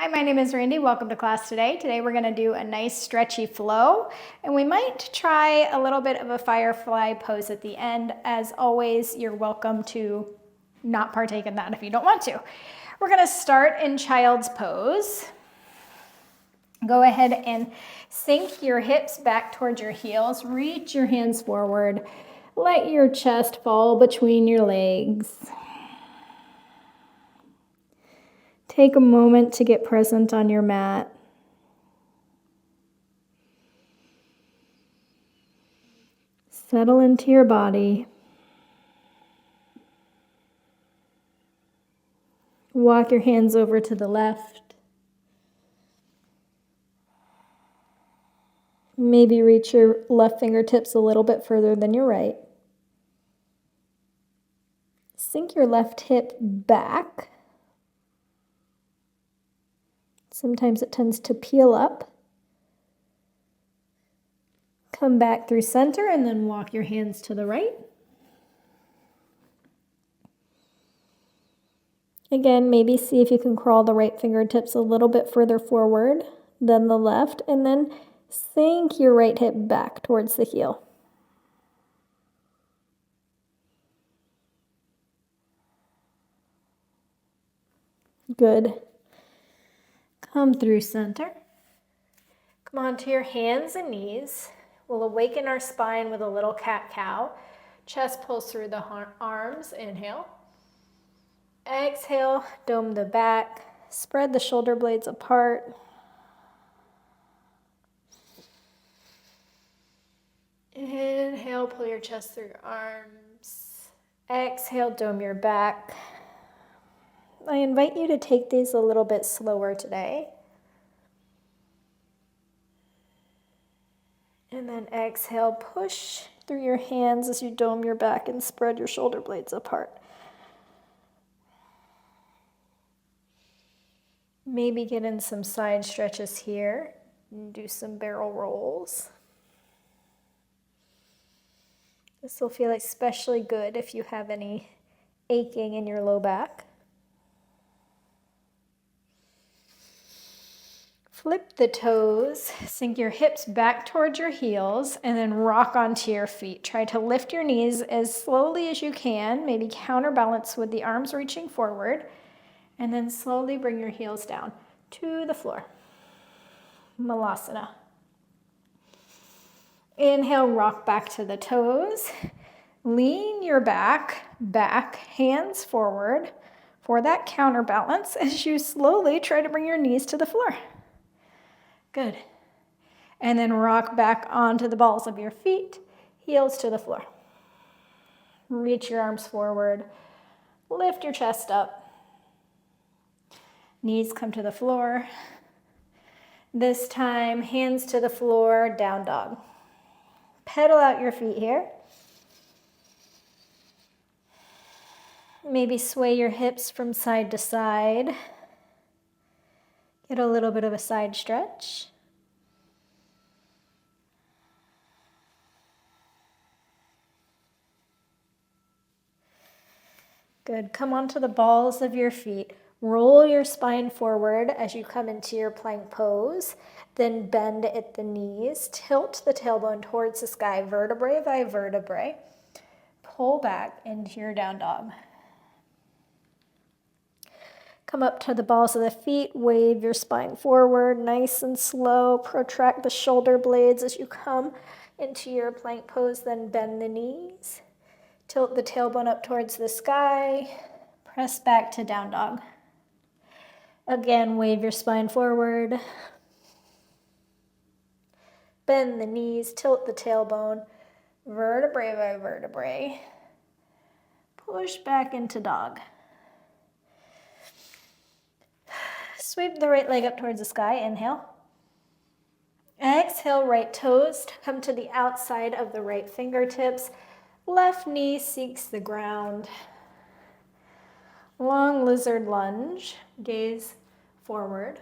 Hi, my name is Randy. Welcome to class today. Today we're going to do a nice stretchy flow, and we might try a little bit of a firefly pose at the end. As always, you're welcome to not partake in that if you don't want to. We're going to start in child's pose. Go ahead and sink your hips back towards your heels. Reach your hands forward. Let your chest fall between your legs. Take a moment to get present on your mat. Settle into your body. Walk your hands over to the left. Maybe reach your left fingertips a little bit further than your right. Sink your left hip back. Sometimes it tends to peel up. Come back through center and then walk your hands to the right. Again, maybe see if you can crawl the right fingertips a little bit further forward than the left, and then sink your right hip back towards the heel. Good. Come through center. Come onto your hands and knees. We'll awaken our spine with a little cat-cow. Chest pulls through the arms. Inhale. Exhale, dome the back. Spread the shoulder blades apart. Inhale, pull your chest through your arms. Exhale, dome your back. I invite you to take these a little bit slower today. And then exhale, push through your hands as you dome your back and spread your shoulder blades apart. Maybe get in some side stretches here and do some barrel rolls. This will feel especially good if you have any aching in your low back. Flip the toes, sink your hips back towards your heels, and then rock onto your feet. Try to lift your knees as slowly as you can, maybe counterbalance with the arms reaching forward, and then slowly bring your heels down to the floor. Malasana. Inhale, rock back to the toes. Lean your back, hands forward for that counterbalance as you slowly try to bring your knees to the floor. Good. And then rock back onto the balls of your feet, heels to the floor. Reach your arms forward. Lift your chest up. Knees come to the floor. This time, hands to the floor, down dog. Pedal out your feet here. Maybe sway your hips from side to side. Get a little bit of a side stretch. Good. Come onto the balls of your feet. Roll your spine forward as you come into your plank pose. Then bend at the knees. Tilt the tailbone towards the sky, vertebrae by vertebrae. Pull back into your down dog. Come up to the balls of the feet, wave your spine forward, nice and slow. Protract the shoulder blades as you come into your plank pose, then bend the knees. Tilt the tailbone up towards the sky. Press back to down dog. Again, wave your spine forward. Bend the knees, tilt the tailbone, vertebrae by vertebrae. Push back into dog. Sweep the right leg up towards the sky. Inhale. Exhale, right toes come to the outside of the right fingertips. Left knee seeks the ground. Long lizard lunge. Gaze forward.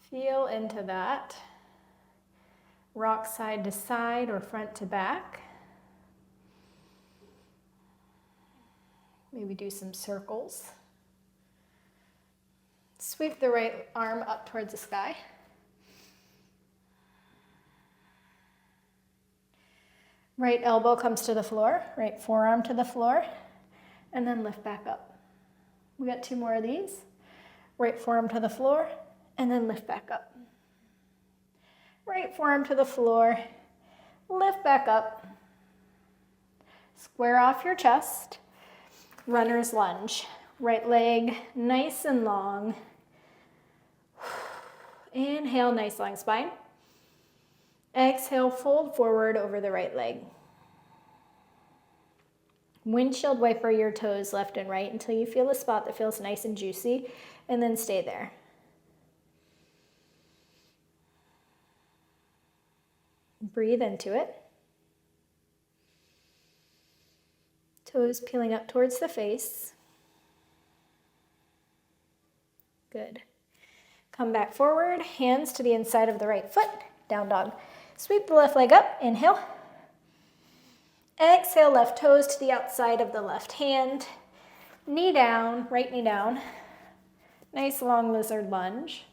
Feel into that. Rock side to side or front to back. Maybe do some circles. Sweep the right arm up towards the sky. Right elbow comes to the floor, right forearm to the floor, and then lift back up. We got 2 more of these. Right forearm to the floor, and then lift back up. Right forearm to the floor, lift back up. Square off your chest. Runner's lunge. Right leg nice and long. Inhale, nice long spine. Exhale, fold forward over the right leg. Windshield wiper your toes left and right until you feel a spot that feels nice and juicy, and then stay there. Breathe into it. Toes peeling up towards the face. Good. Come back forward, hands to the inside of the right foot, down dog. Sweep the left leg up, inhale. Exhale, left toes to the outside of the left hand. Knee down, right knee down. Nice long lizard lunge.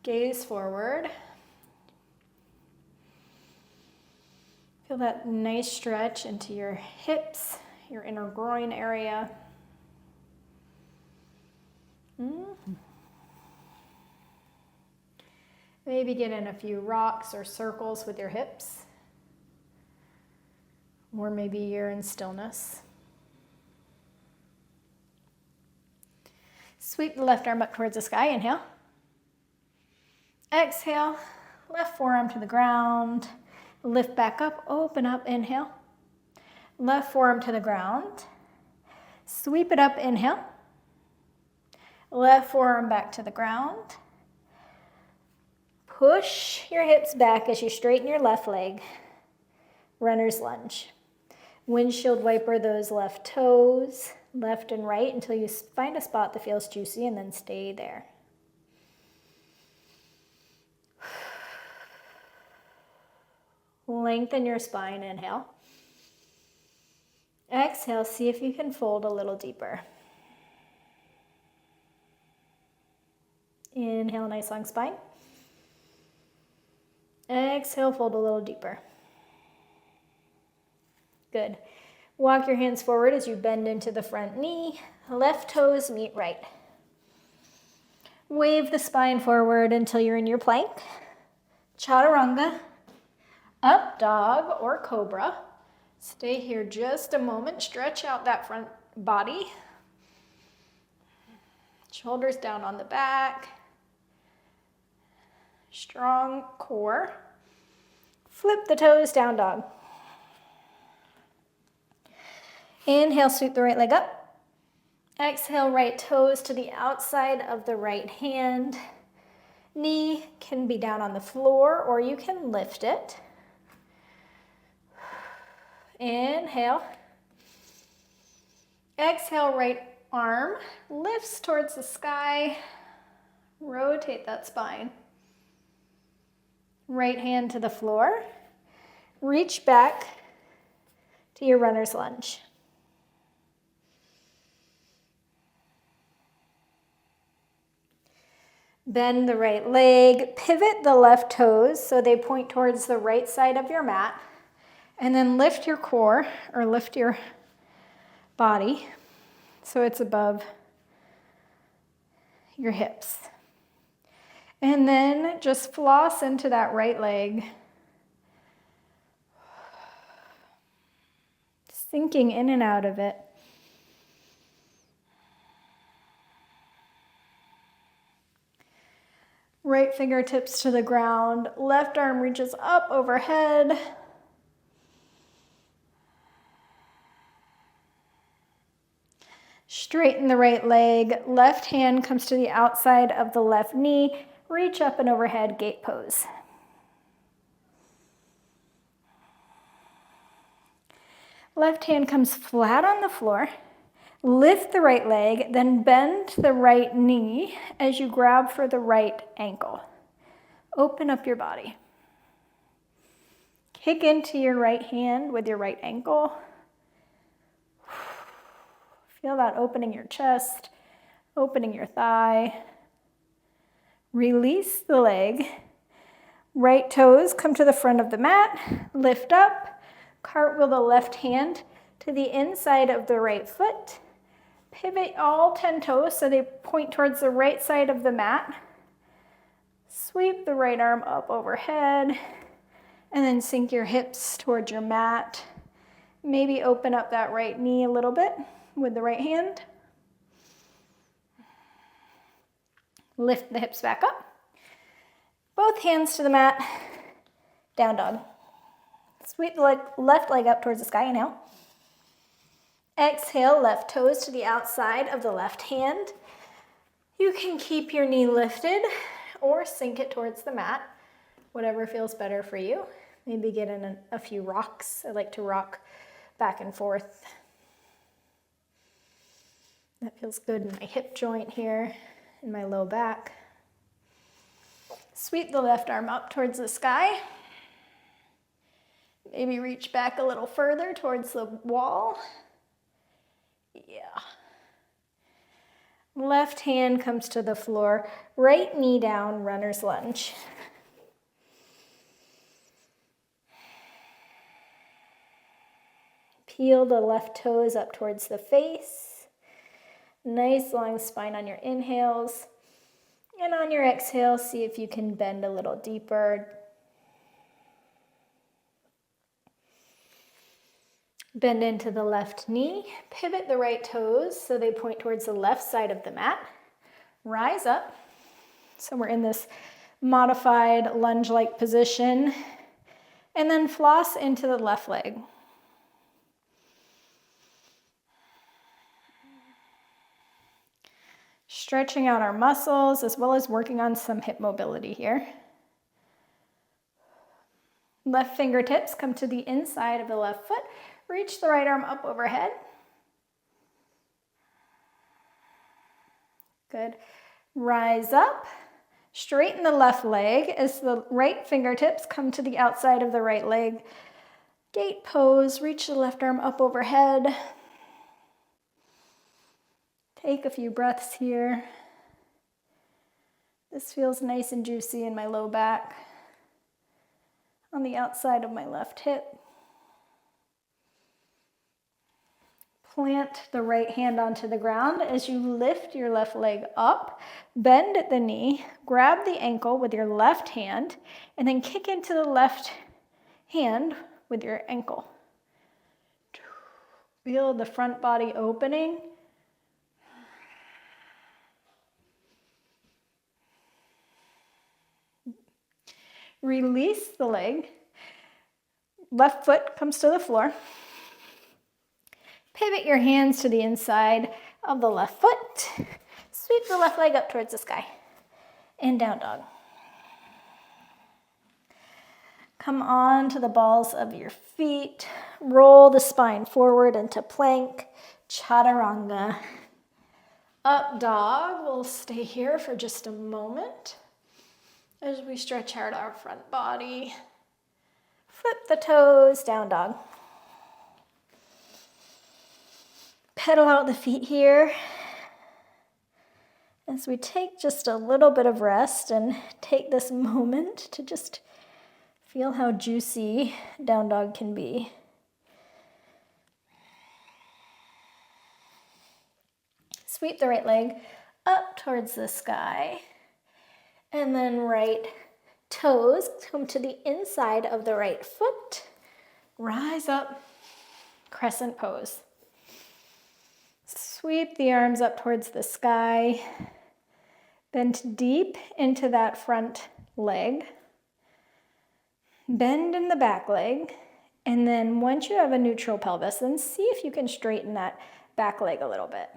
Gaze forward. Feel that nice stretch into your hips, your inner groin area. Maybe get in a few rocks or circles with your hips. Or maybe you're in stillness. Sweep the left arm up towards the sky, inhale. Exhale, left forearm to the ground. Lift back up, open up, inhale. Left forearm to the ground. Sweep it up, inhale. Left forearm back to the ground. Push your hips back as you straighten your left leg. Runner's lunge. Windshield wiper those left toes, left and right, until you find a spot that feels juicy, and then stay there. Lengthen your spine, inhale. Exhale, see if you can fold a little deeper. Inhale, nice long spine. Exhale, fold a little deeper. Good. Walk your hands forward as you bend into the front knee. Left toes meet right. Wave the spine forward until you're in your plank. Chaturanga. Up dog or cobra. Stay here just a moment. Stretch out that front body. Shoulders down on the back. Strong core. Flip the toes, down dog. Inhale, sweep the right leg up. Exhale, right toes to the outside of the right hand. Knee can be down on the floor or you can lift it. Inhale. Exhale, right arm lifts towards the sky. Rotate that spine. Right hand to the floor. Reach back to your runner's lunge. Bend the right leg, pivot the left toes so they point towards the right side of your mat, and then lift your core or lift your body so it's above your hips. And then just floss into that right leg, sinking in and out of it. Right fingertips to the ground, left arm reaches up overhead. Straighten the right leg, left hand comes to the outside of the left knee, reach up and overhead, gate pose. Left hand comes flat on the floor. Lift the right leg, then bend the right knee as you grab for the right ankle. Open up your body. Kick into your right hand with your right ankle. Feel that opening your chest, opening your thigh. Release the leg. Right toes come to the front of the mat. Lift up. Cartwheel the left hand to the inside of the right foot. Pivot all 10 toes so they point towards the right side of the mat. Sweep the right arm up overhead and then sink your hips towards your mat. Maybe open up that right knee a little bit with the right hand. Lift the hips back up. Both hands to the mat. Down dog. Sweep the left leg up towards the sky. Inhale. Exhale, left toes to the outside of the left hand. You can keep your knee lifted or sink it towards the mat, whatever feels better for you. Maybe get in a few rocks. I like to rock back and forth. That feels good in my hip joint here, in my low back. Sweep the left arm up towards the sky. Maybe reach back a little further towards the wall. Yeah. Left hand comes to the floor. Right knee down, runner's lunge. Peel the left toes up towards the face. Nice long spine on your inhales. And on your exhale, see if you can bend a little deeper. Bend into the left knee. Pivot the right toes so they point towards the left side of the mat. Rise up. So we're in this modified lunge-like position. And then floss into the left leg. Stretching out our muscles as well as working on some hip mobility here. Left fingertips come to the inside of the left foot. Reach the right arm up overhead. Good. Rise up. Straighten the left leg as the right fingertips come to the outside of the right leg. Gate pose. Reach the left arm up overhead. Take a few breaths here. This feels nice and juicy in my low back, on the outside of my left hip. Plant the right hand onto the ground as you lift your left leg up, bend at the knee, grab the ankle with your left hand, and then kick into the left hand with your ankle. Feel the front body opening. Release the leg. Left foot comes to the floor. Pivot your hands to the inside of the left foot. Sweep the left leg up towards the sky. And down dog. Come on to the balls of your feet. Roll the spine forward into plank. Chaturanga. Up dog. We'll stay here for just a moment as we stretch out our front body. Flip the toes, down dog. Pedal out the feet here as we take just a little bit of rest and take this moment to just feel how juicy down dog can be. Sweep the right leg up towards the sky. And then right toes come to the inside of the right foot. Rise up, crescent pose. Sweep the arms up towards the sky. Bend deep into that front leg. Bend in the back leg. And then once you have a neutral pelvis, then see if you can straighten that back leg a little bit.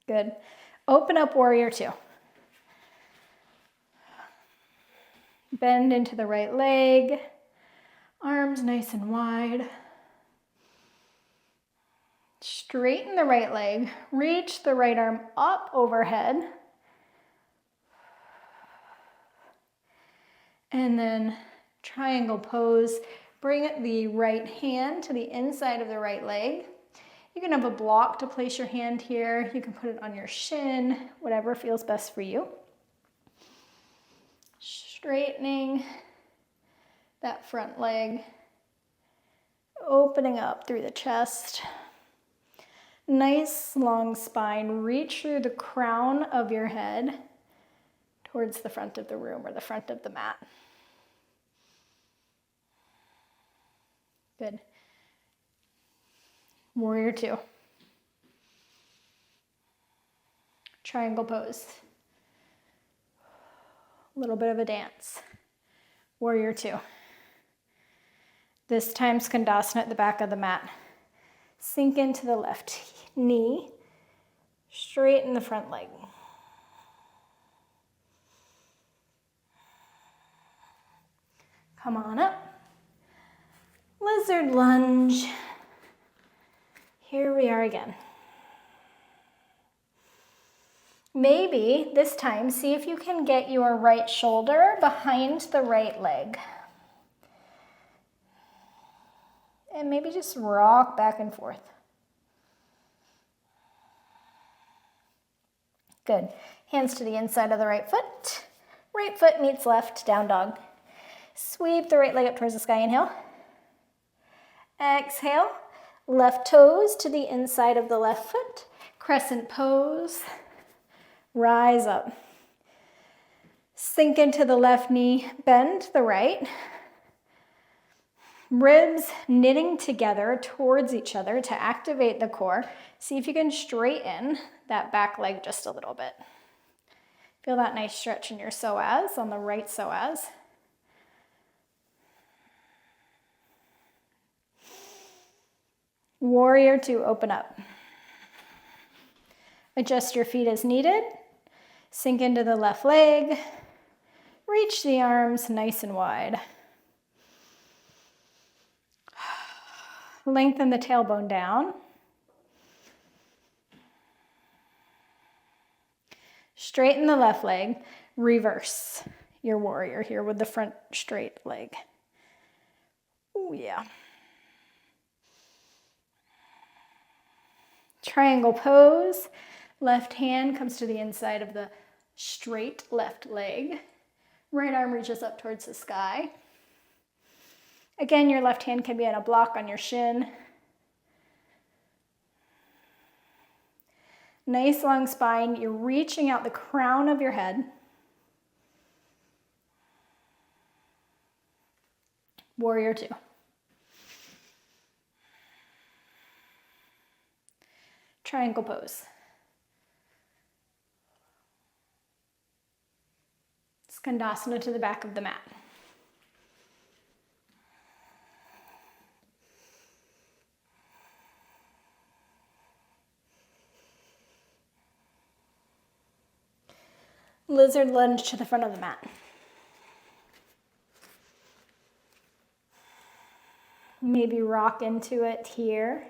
Good. Open up warrior two. Bend into the right leg. Arms nice and wide. Straighten the right leg. Reach the right arm up overhead. And then triangle pose. Bring the right hand to the inside of the right leg. You can have a block to place your hand here. You can put it on your shin, whatever feels best for you. Straightening that front leg, opening up through the chest. Nice long spine. Reach through the crown of your head towards the front of the room or the front of the mat. Good. Warrior two. Triangle pose. A little bit of a dance. Warrior two. This time Skandasana at the back of the mat. Sink into the left knee. Straighten the front leg. Come on up. Lizard lunge. Here we are again. Maybe this time, see if you can get your right shoulder behind the right leg. And maybe just rock back and forth. Good. Hands to the inside of the right foot. Right foot meets left, down dog. Sweep the right leg up towards the sky, inhale. Exhale, left toes to the inside of the left foot. Crescent pose. Rise up. Sink into the left knee, bend the right. Ribs knitting together towards each other to activate the core. See if you can straighten that back leg just a little bit. Feel that nice stretch in your psoas, on the right psoas. Warrior two, open up. Adjust your feet as needed. Sink into the left leg. Reach the arms nice and wide. Lengthen the tailbone down. Straighten the left leg. Reverse your warrior here with the front straight leg. Oh yeah. Triangle pose. Left hand comes to the inside of the straight left leg. Right arm reaches up towards the sky. Again, your left hand can be on a block on your shin. Nice long spine. You're reaching out the crown of your head. Warrior two. Triangle pose. Skandasana to the back of the mat. Lizard lunge to the front of the mat. Maybe rock into it here.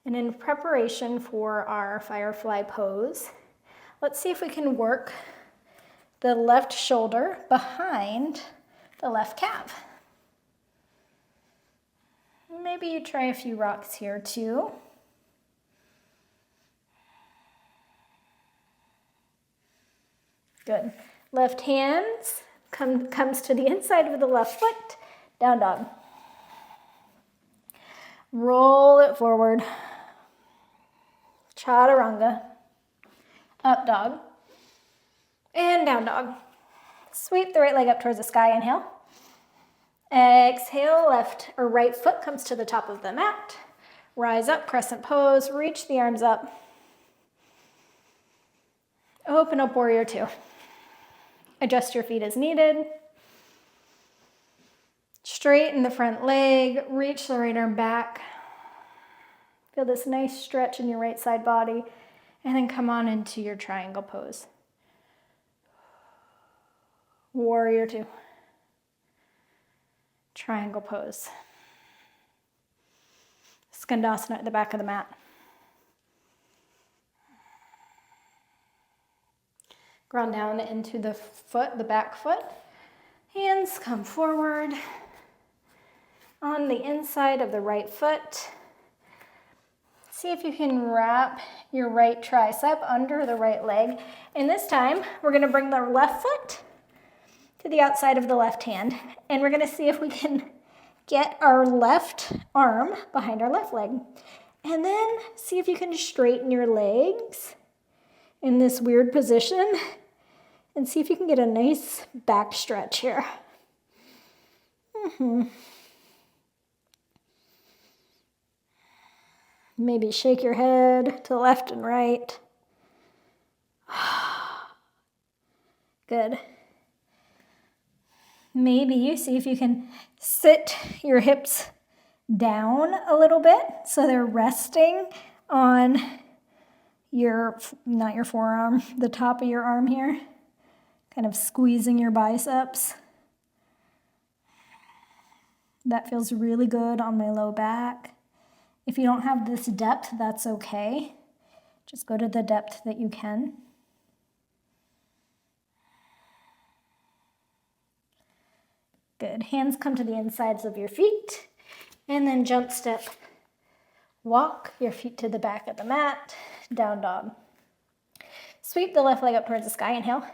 And in preparation for our Firefly pose, let's see if we can work the left shoulder behind the left calf. Maybe you try a few rocks here too. Good. Left hands comes to the inside of the left foot, down dog. Roll it forward. Chaturanga. Up dog. And down dog. Sweep the right leg up towards the sky, inhale. Exhale, left or right foot comes to the top of the mat. Rise up, crescent pose, reach the arms up. Open up, warrior two. Adjust your feet as needed. Straighten the front leg, reach the right arm back. Feel this nice stretch in your right side body, and then come on into your triangle pose. Warrior two. Triangle pose. Skandasana at the back of the mat. Ground down into the foot, the back foot. Hands come forward on the inside of the right foot. See if you can wrap your right tricep under the right leg. And this time, we're gonna bring the left foot to the outside of the left hand. And we're gonna see if we can get our left arm behind our left leg. And then see if you can straighten your legs in this weird position and see if you can get a nice back stretch here. Maybe shake your head to left and right. Good. Maybe you see if you can sit your hips down a little bit so they're resting on your, not your forearm, the top of your arm here, kind of squeezing your biceps. That feels really good on my low back. If you don't have this depth, that's okay. Just go to the depth that you can. Good. Hands come to the insides of your feet. And then jump step. Walk your feet to the back of the mat. Down dog. Sweep the left leg up towards the sky. Inhale.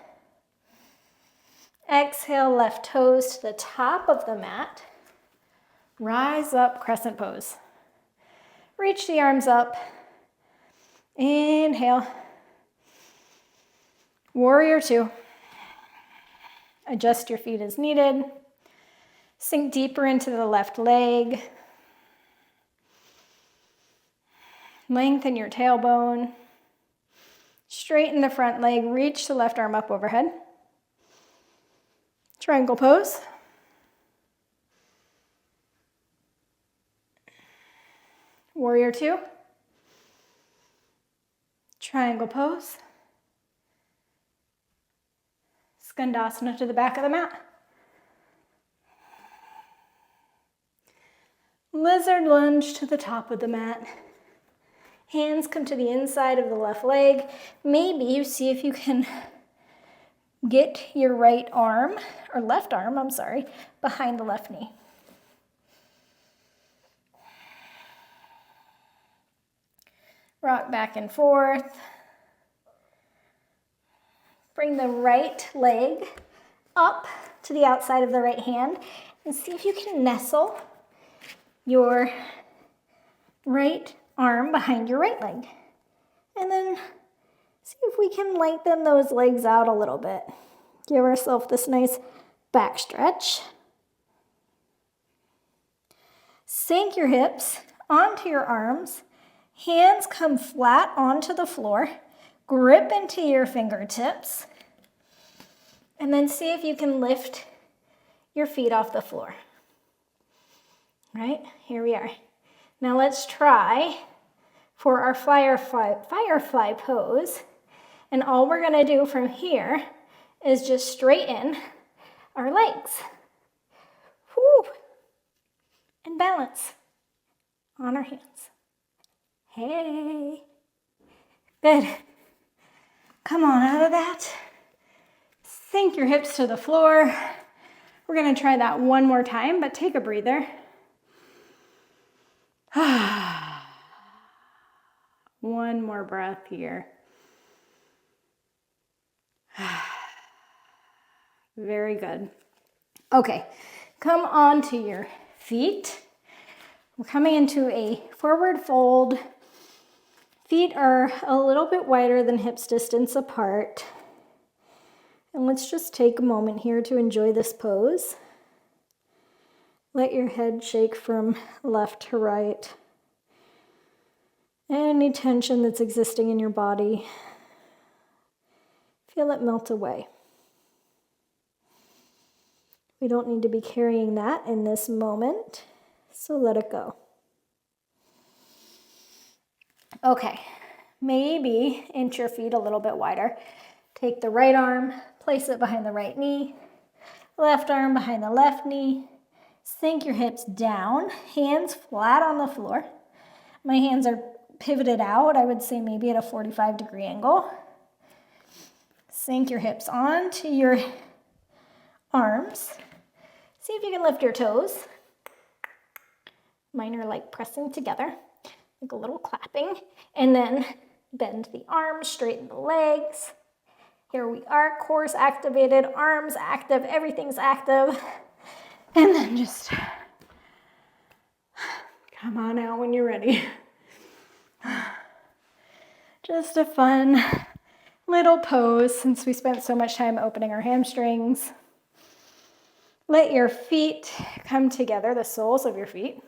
Exhale, left toes to the top of the mat. Rise up, crescent pose. Reach the arms up. Inhale. Warrior two. Adjust your feet as needed. Sink deeper into the left leg. Lengthen your tailbone. Straighten the front leg. Reach the left arm up overhead. Triangle pose. Warrior two. Triangle pose. Skandasana to the back of the mat. Lizard lunge to the top of the mat. Hands come to the inside of the left leg. Maybe you see if you can get your right arm, or left arm, I'm sorry, behind the left knee. Rock back and forth. Bring the right leg up to the outside of the right hand and see if you can nestle your right arm behind your right leg. And then see if we can lengthen those legs out a little bit. Give ourselves this nice back stretch. Sink your hips onto your arms. Hands come flat onto the floor. Grip into your fingertips. And then see if you can lift your feet off the floor. Right, here we are. Now let's try for our firefly pose. And all we're gonna do from here is just straighten our legs. Woo. And balance on our hands. Hey. Good. Come on out of that. Sink your hips to the floor. We're gonna try that one more time, but take a breather. One more breath here. Very good. Okay, come onto your feet. We're coming into a forward fold. Feet are a little bit wider than hips distance apart. And let's just take a moment here to enjoy this pose. Let your head shake from left to right. Any tension that's existing in your body, feel it melt away. We don't need to be carrying that in this moment, so let it go. Okay, maybe inch your feet a little bit wider. Take the right arm, place it behind the right knee, left arm behind the left knee. Sink your hips down, hands flat on the floor. My hands are pivoted out, I would say maybe at a 45-degree angle. Sink your hips onto your arms. See if you can lift your toes. Mine are like pressing together. like a little clapping, and then bend the arms, straighten the legs. Here we are, core's activated, arms active, everything's active. And then just come on out when you're ready. Just a fun little pose since we spent so much time opening our hamstrings. Let your feet come together, the soles of your feet.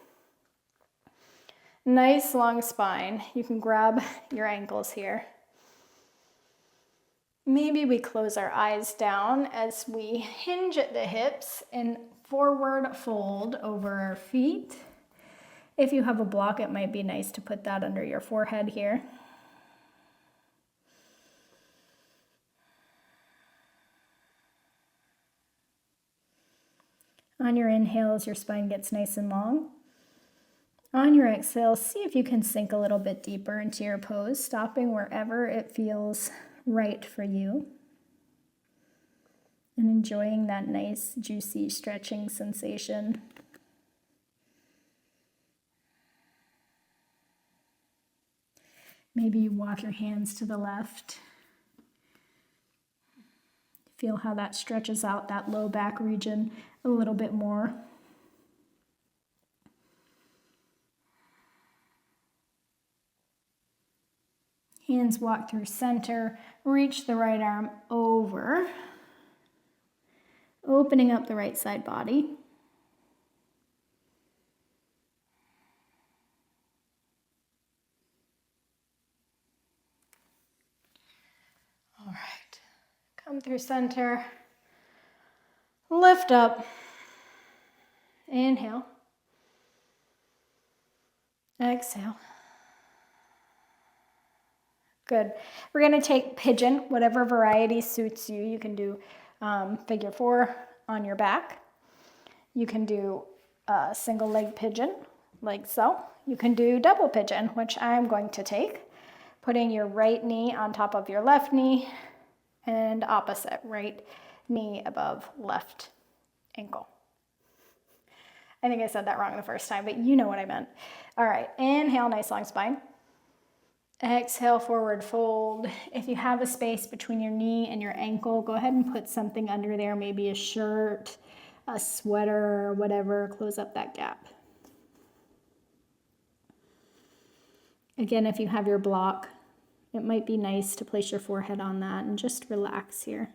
Nice long spine. You can grab your ankles here. Maybe we close our eyes down as we hinge at the hips and forward fold over our feet. If you have a block, it might be nice to put that under your forehead here. On your inhales, your spine gets nice and long. On your exhale, see if you can sink a little bit deeper into your pose, stopping wherever it feels right for you. And enjoying that nice, juicy, stretching sensation. Maybe you walk your hands to the left. Feel how that stretches out that low back region a little bit more. Hands walk through center, reach the right arm over, opening up the right side body. All right, come through center, lift up, inhale, exhale. Good. We're going to take pigeon, whatever variety suits you. You can do figure 4 on your back. You can do single leg pigeon, like so. You can do double pigeon, which I'm going to take. Putting your right knee on top of your left knee and opposite, right knee above left ankle. I think I said that wrong the first time, but you know what I meant. All right, inhale, nice long spine. Exhale, forward fold. If you have a space between your knee and your ankle, go ahead and put something under there, maybe a shirt, a sweater, or whatever. Close up that gap. Again, if you have your block, it might be nice to place your forehead on that and just relax here.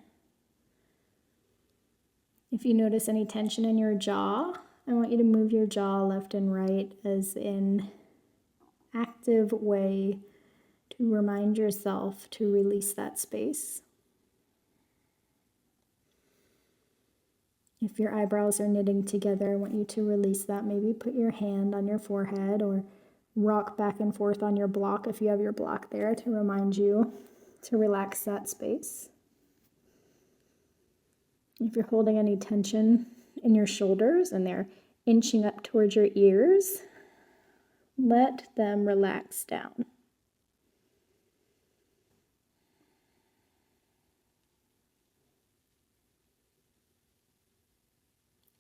If you notice any tension in your jaw, I want you to move your jaw left and right as in active way to remind yourself to release that space. If your eyebrows are knitting together, I want you to release that. Maybe put your hand on your forehead or rock back and forth on your block if you have your block there to remind you to relax that space. If you're holding any tension in your shoulders and they're inching up towards your ears, let them relax down.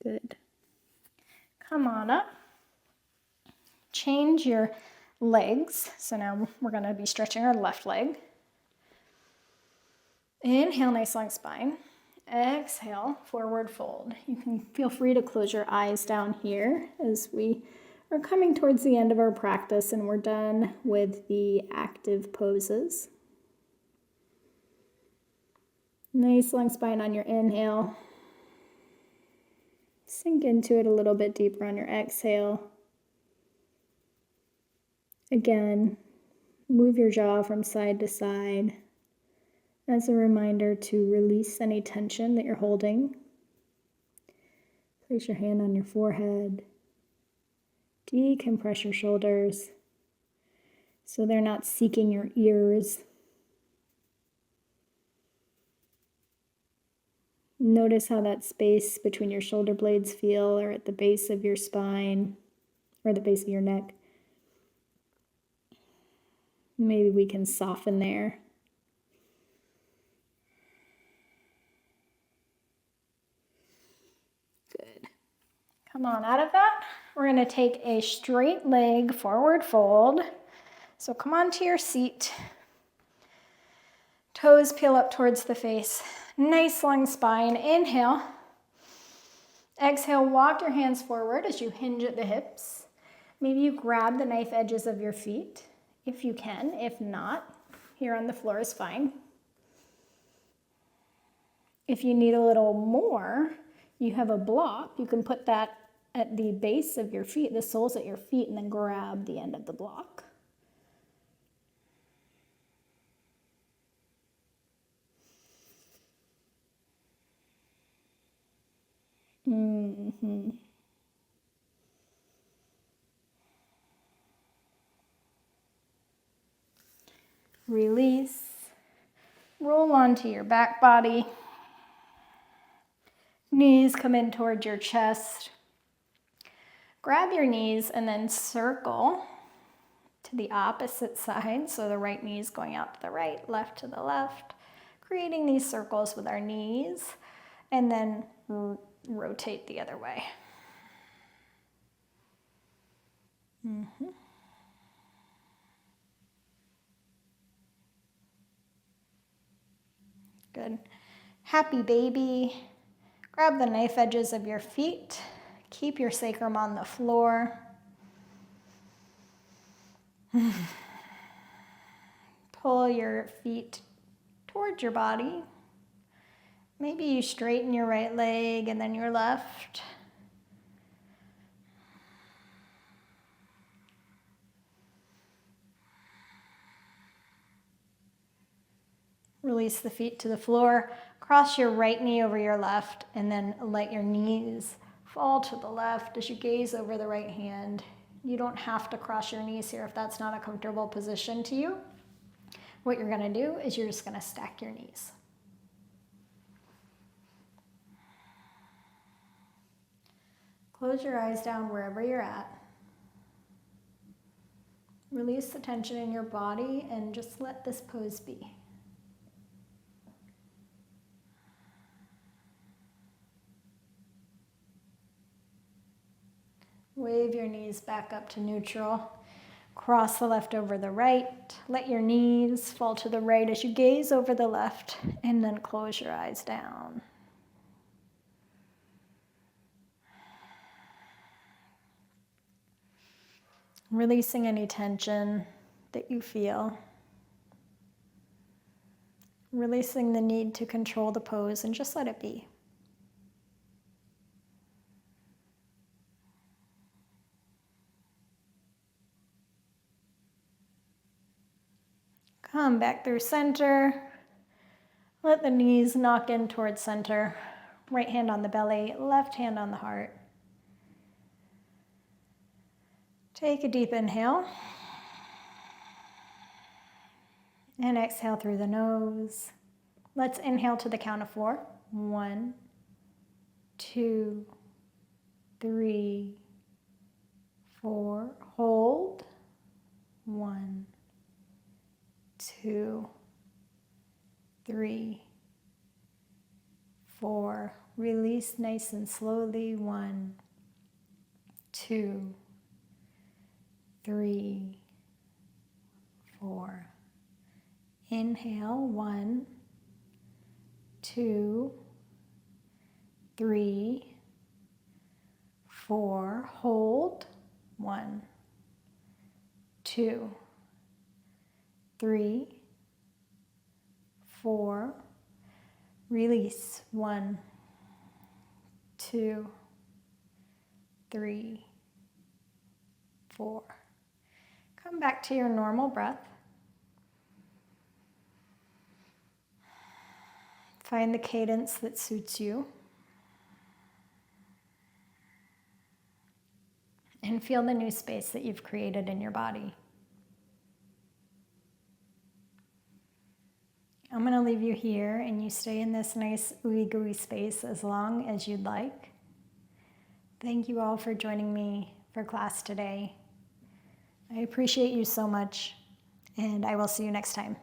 Good. Come on up. Change your legs. So now we're going to be stretching our left leg. Inhale, nice long spine. Exhale, forward fold. You can feel free to close your eyes down here as we are coming towards the end of our practice and we're done with the active poses. Nice long spine on your inhale. Sink into it a little bit deeper on your exhale. Again, move your jaw from side to side as a reminder to release any tension that you're holding. Place your hand on your forehead. Decompress your shoulders so they're not seeking your ears. Notice how that space between your shoulder blades feel or at the base of your spine or the base of your neck. Maybe we can soften there. Good. Come on out of that. We're going to take a straight leg forward fold. So come onto your seat. Toes peel up towards the face. Nice long spine. Inhale. Exhale, walk your hands forward as you hinge at the hips. Maybe you grab the knife edges of your feet if you can. If not, here on the floor is fine. If you need a little more, you have a block. You can put that at the base of your feet, the soles at your feet, and then grab the end of the block. Release. Roll onto your back body. Knees come in towards your chest. Grab your knees and then circle to the opposite side. So the right knee is going out to the right, left to the left. Creating these circles with our knees. And then rotate the other way. Good. Happy baby. Grab the knife edges of your feet. Keep your sacrum on the floor. Pull your feet towards your body. Maybe you straighten your right leg and then your left. Release the feet to the floor. Cross your right knee over your left and then let your knees fall to the left as you gaze over the right hand. You don't have to cross your knees here if that's not a comfortable position to you. What you're going to do is you're just going to stack your knees. Close your eyes down wherever you're at. Release the tension in your body and just let this pose be. Wave your knees back up to neutral. Cross the left over the right. Let your knees fall to the right as you gaze over the left, and then close your eyes down. Releasing any tension that you feel. Releasing the need to control the pose and just let it be. Come back through center. Let the knees knock in towards center. Right hand on the belly, left hand on the heart. Take a deep inhale. And exhale through the nose. Let's inhale to the count of 4. 1, 2, 3, 4. Hold. 1, 2, 3, 4. Release nice and slowly. 1, 2, 3, 4. Inhale. 1, 2, 3, 4. Hold. 1, 2, 3, 4. Release. 1, 2, 3, 4. Come back to your normal breath. Find the cadence that suits you. And feel the new space that you've created in your body. I'm going to leave you here and you stay in this nice ooey gooey space as long as you'd like. Thank you all for joining me for class today. I appreciate you so much, and I will see you next time.